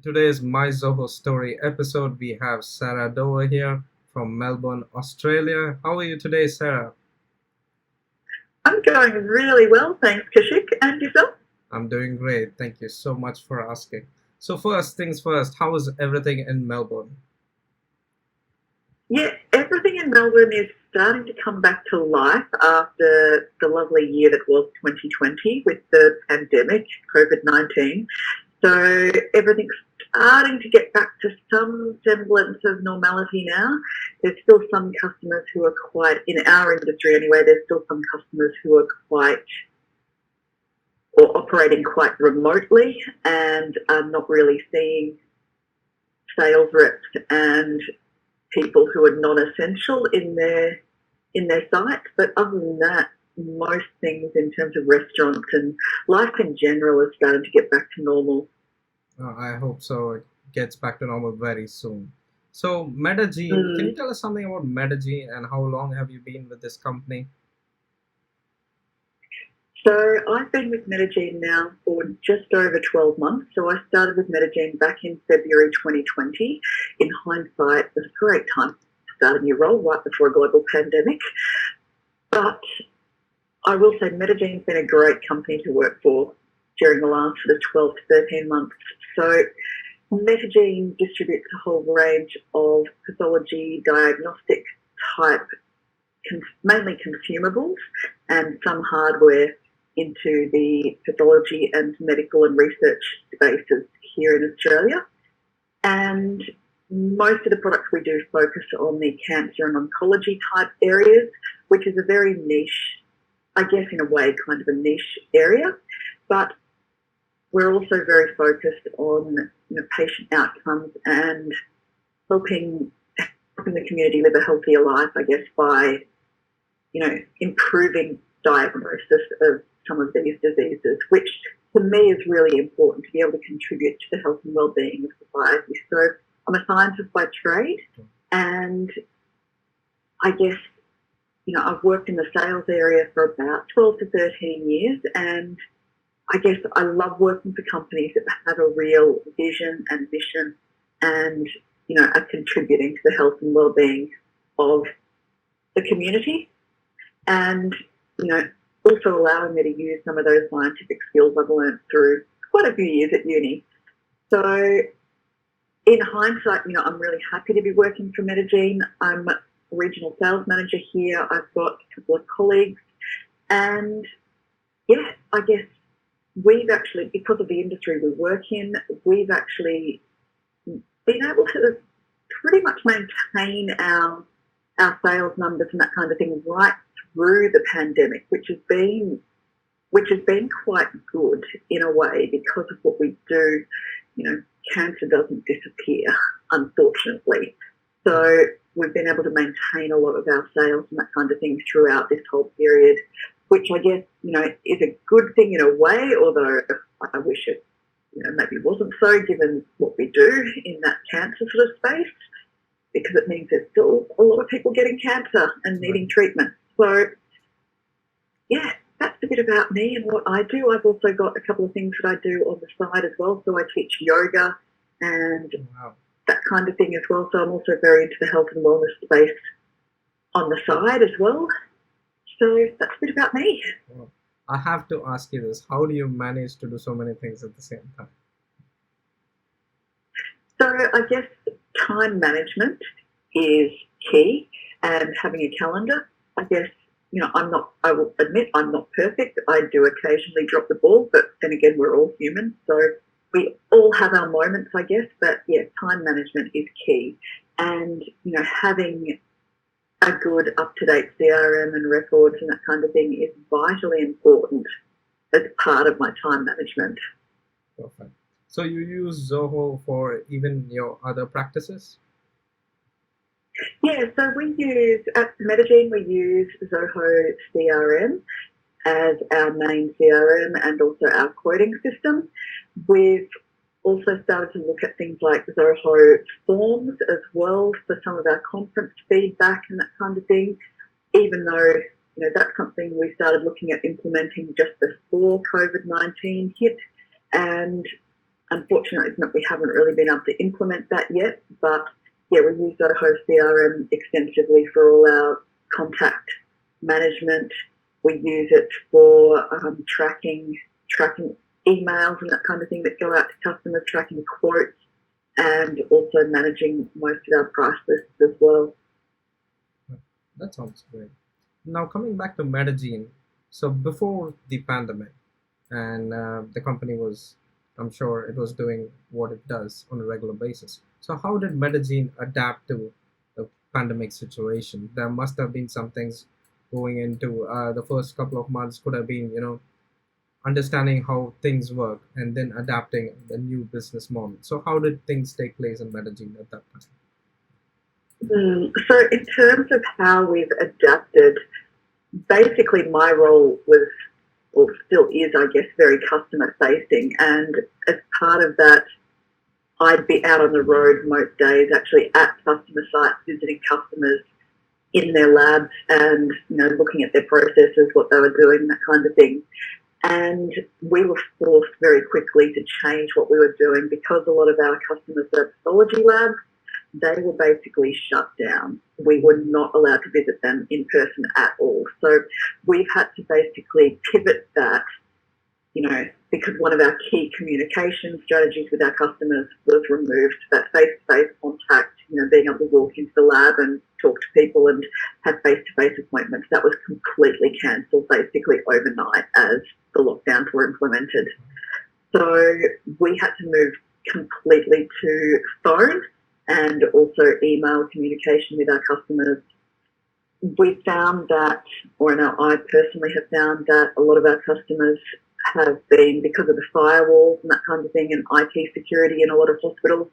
today's My Zoho Story episode. We have Sarah Dower here from Melbourne, Australia. How are you today, Sarah? I'm going really well, thanks, Kashik. And yourself? I'm doing great. Thank you so much for asking. So, first things first, how is everything in Melbourne? Yeah, everything in Melbourne is starting to come back to life after the lovely year that was 2020 with the pandemic, COVID-19. So everything's starting to get back to some semblance of normality now. There's still some customers who are quite, in our industry anyway, there's still some customers who are quite or operating quite remotely and are not really seeing sales reps and people who are non-essential in their site. But other than that, most things in terms of restaurants and life in general is starting to get back to normal. I hope so. It gets back to normal very soon. So, Metagene, can you Mm. tell us something about Metagene and how long have you been with this company? So I've been with Metagene now for just over 12 months. So I started with Metagene back in February 2020. In hindsight, it was a great time to start a new role right before a global pandemic. But I will say Metagene's been a great company to work for during the last sort of 12 to 13 months. So Metagene distributes a whole range of pathology diagnostic type, mainly consumables and some hardware into the pathology and medical and research spaces here in Australia. And most of the products we do focus on the cancer and oncology type areas, which is a very niche, I guess in a way, kind of a niche area. But we're also very focused on patient outcomes and helping the community live a healthier life, I guess, by improving diagnosis of some of these diseases, which to me is really important to be able to contribute to the health and well-being of society. So I'm a scientist by trade, and I guess I've worked in the sales area for about 12 to 13 years, and I guess I love working for companies that have a real vision and mission and are contributing to the health and well-being of the community, and also allowing me to use some of those scientific skills I've learned through quite a few years at uni. So in hindsight, I'm really happy to be working for Metagene. I'm a regional sales manager here. I've got a couple of colleagues, and yeah, I guess we've actually, because of the industry we work in, we've actually been able to pretty much maintain our sales numbers and that kind of thing right through the pandemic, which has been quite good in a way because of what we do. Cancer doesn't disappear, unfortunately. So we've been able to maintain a lot of our sales and that kind of thing throughout this whole period, which I guess, is a good thing in a way, although I wish it, maybe wasn't so given what we do in that cancer sort of space, because it means there's still a lot of people getting cancer and needing treatment. So, yeah, that's a bit about me and what I do. I've also got a couple of things that I do on the side as well. So I teach yoga and that kind of thing as well. So I'm also very into the health and wellness space on the side as well. So that's a bit about me. Wow. I have to ask you this. How do you manage to do so many things at the same time? So I guess time management is key, and having a calendar. I guess, I will admit I'm not perfect. I do occasionally drop the ball, but then again, we're all human. So we all have our moments, I guess. But yeah, time management is key. And, having a good up-to-date CRM and records and that kind of thing is vitally important as part of my time management. Perfect. So you use Zoho for even your other practices? Yeah, so at Metagene, we use Zoho CRM as our main CRM and also our quoting system. We've also started to look at things like Zoho Forms as well for some of our conference feedback and that kind of thing, even though that's something we started looking at implementing just before COVID-19 hit. And Unfortunately, we haven't really been able to implement that yet, but yeah, we use Zoho CRM extensively for all our contact management. We use it for tracking emails and that kind of thing that go out to customers, tracking quotes, and also managing most of our price lists as well. That sounds great. Now coming back to Metagene, so before the pandemic, and the company was, I'm sure it was doing what it does on a regular basis. So how did Metagene adapt to the pandemic situation? There must have been some things going into the first couple of months could have been, understanding how things work and then adapting the new business model. So how did things take place in Metagene at that time? So in terms of how we've adapted, basically my role was, or still is, I guess, very customer facing. And as part of that, I'd be out on the road most days, actually at customer sites, visiting customers in their labs and, looking at their processes, what they were doing, that kind of thing. And we were forced very quickly to change what we were doing because a lot of our customers are pathology labs. They were basically shut down. We were not allowed to visit them in person at all. So we've had to basically pivot that, because one of our key communication strategies with our customers was removed, that face-to-face contact, being able to walk into the lab and talk to people and have face-to-face appointments. That was completely cancelled basically overnight as the lockdowns were implemented. So we had to move completely to phone and also email communication with our customers. We found that, I personally have found that a lot of our customers have been, because of the firewalls and that kind of thing and IT security in a lot of hospitals,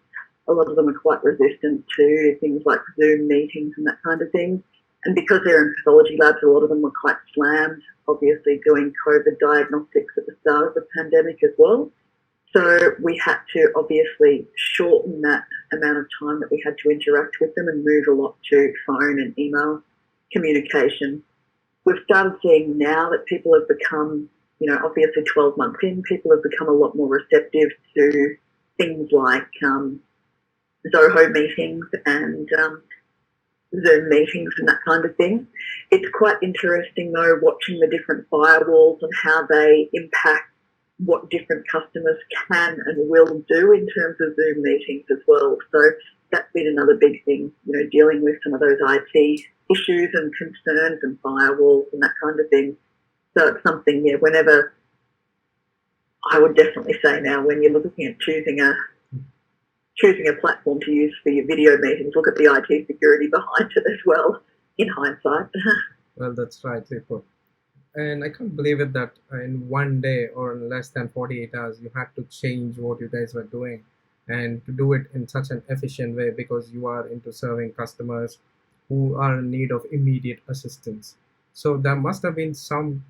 a lot of them are quite resistant to things like Zoom meetings and that kind of thing. And because they're in pathology labs, a lot of them were quite slammed, obviously doing COVID diagnostics at the start of the pandemic as well. So we had to obviously shorten that amount of time that we had to interact with them and move a lot to phone and email communication. We've started seeing now that people have become, obviously 12 months in, people have become a lot more receptive to things like Zoho meetings and Zoom meetings and that kind of thing. It's quite interesting though, watching the different firewalls and how they impact what different customers can and will do in terms of Zoom meetings as well. So that's been another big thing, dealing with some of those IT issues and concerns and firewalls and that kind of thing. So it's something, whenever, I would definitely say now, when you're looking at choosing a platform to use for your video meetings, look at the IT security behind it as well, in hindsight. Well, that's rightly put. And I can't believe it that in one day or in less than 48 hours, you had to change what you guys were doing and to do it in such an efficient way because you are into serving customers who are in need of immediate assistance. So there must have been some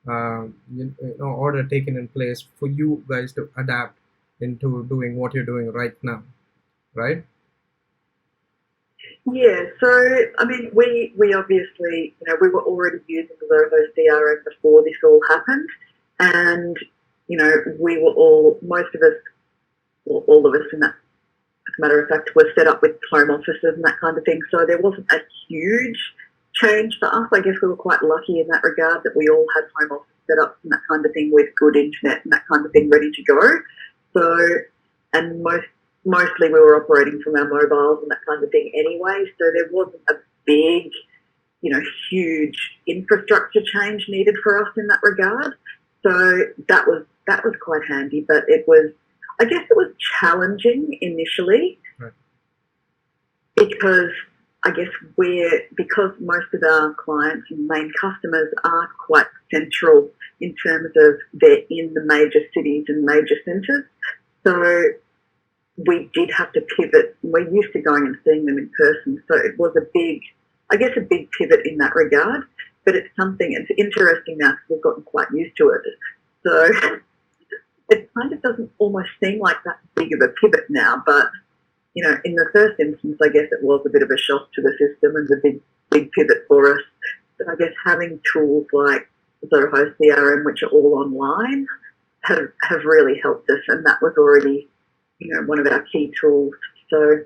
order taken in place for you guys to adapt into doing what you're doing right now, right? Yeah, so I mean, we obviously, we were already using the Zoho CRM before this all happened, and we were all, most of us, or all of us, in that, as a matter of fact, were set up with home offices and that kind of thing. So there wasn't a huge change for us. I guess we were quite lucky in that regard that we all had home office setups and that kind of thing with good internet and that kind of thing ready to go. So, and mostly we were operating from our mobiles and that kind of thing anyway, so there wasn't a big, huge infrastructure change needed for us in that regard. So that was quite handy, but I guess it was challenging initially, Right. because because most of our clients and main customers are quite central in terms of they're in the major cities and major centres. So we did have to pivot. We're used to going and seeing them in person, so it was a big pivot in that regard. But it's interesting now because we've gotten quite used to it. So it kind of doesn't almost seem like that big of a pivot now. But, in the first instance, I guess it was a bit of a shock to the system and a big pivot for us. But I guess having tools like Zoho CRM, which are all online, have really helped us, and that was already one of our key tools. So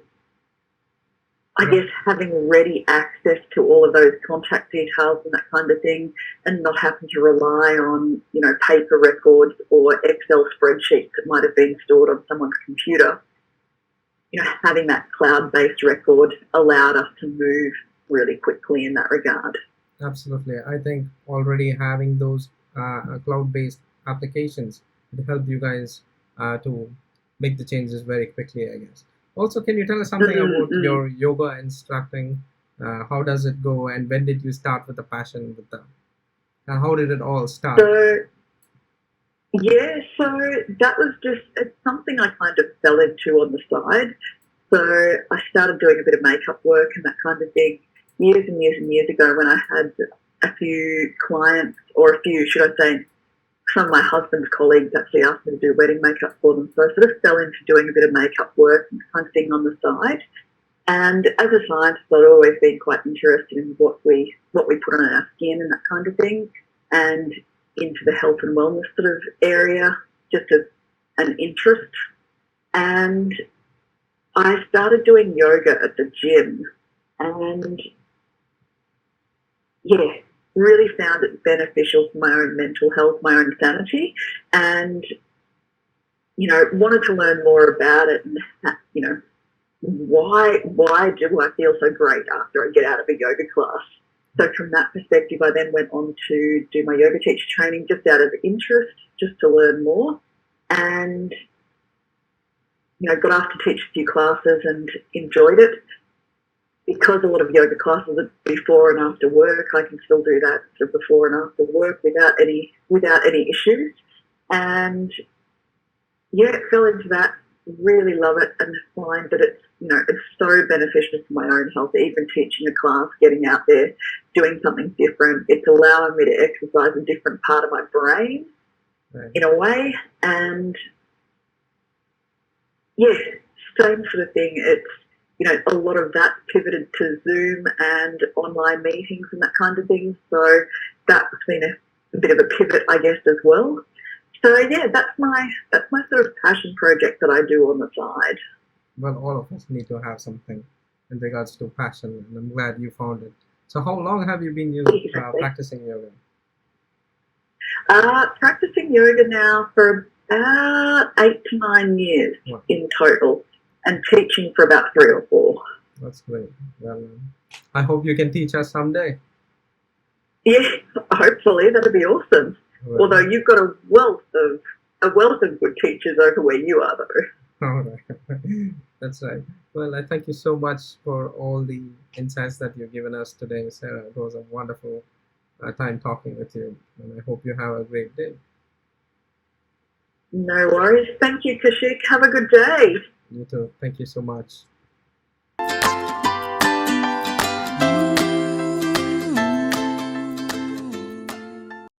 I guess having ready access to all of those contact details and that kind of thing, and not having to rely on, paper records or Excel spreadsheets that might have been stored on someone's computer, having that cloud-based record allowed us to move really quickly in that regard. Absolutely. I think already having those cloud-based applications would help you guys to make the changes very quickly, I guess. Also, can you tell us something about your yoga instructing? How does it go, and when did you start with the passion with that? And how did it all start? So that was just something I kind of fell into on the side. So I started doing a bit of makeup work and that kind of thing years and years and years ago when I had a few clients, or a few, should I say, some of my husband's colleagues actually asked me to do wedding makeup for them. So I sort of fell into doing a bit of makeup work and kind of thing on the side. And as a scientist, I'd always been quite interested in what we put on our skin and that kind of thing, and into the health and wellness sort of area, just as an interest. And I started doing yoga at the gym, and really found it beneficial for my own mental health, my own sanity, and, wanted to learn more about it and, why do I feel so great after I get out of a yoga class? So from that perspective, I then went on to do my yoga teacher training just out of interest, just to learn more, and, got asked to teach a few classes and enjoyed it. Because a lot of yoga classes are before and after work, I can still do that sort of before and after work without any issues. And fell into that. Really love it, and find that it's so beneficial for my own health. Even teaching a class, getting out there, doing something different, it's allowing me to exercise a different part of my brain, right, in a way. And same sort of thing. It's a lot of that pivoted to Zoom and online meetings and that kind of thing. So that's been a bit of a pivot, I guess, as well. So that's my sort of passion project that I do on the side. Well, all of us need to have something in regards to passion, and I'm glad you found it. So how long have you been practicing yoga? Practicing yoga now for about 8 to 9 years in total, and teaching for about 3 or 4. That's great. Well, I hope you can teach us someday. Yeah, hopefully that'd be awesome. Well, although you've got a wealth of good teachers over where you are, though. All right. That's right. Well, I thank you so much for all the insights that you've given us today, Sarah. It was a wonderful time talking with you, and I hope you have a great day. No worries. Thank you, Kashik. Have a good day. You too. Thank you so much.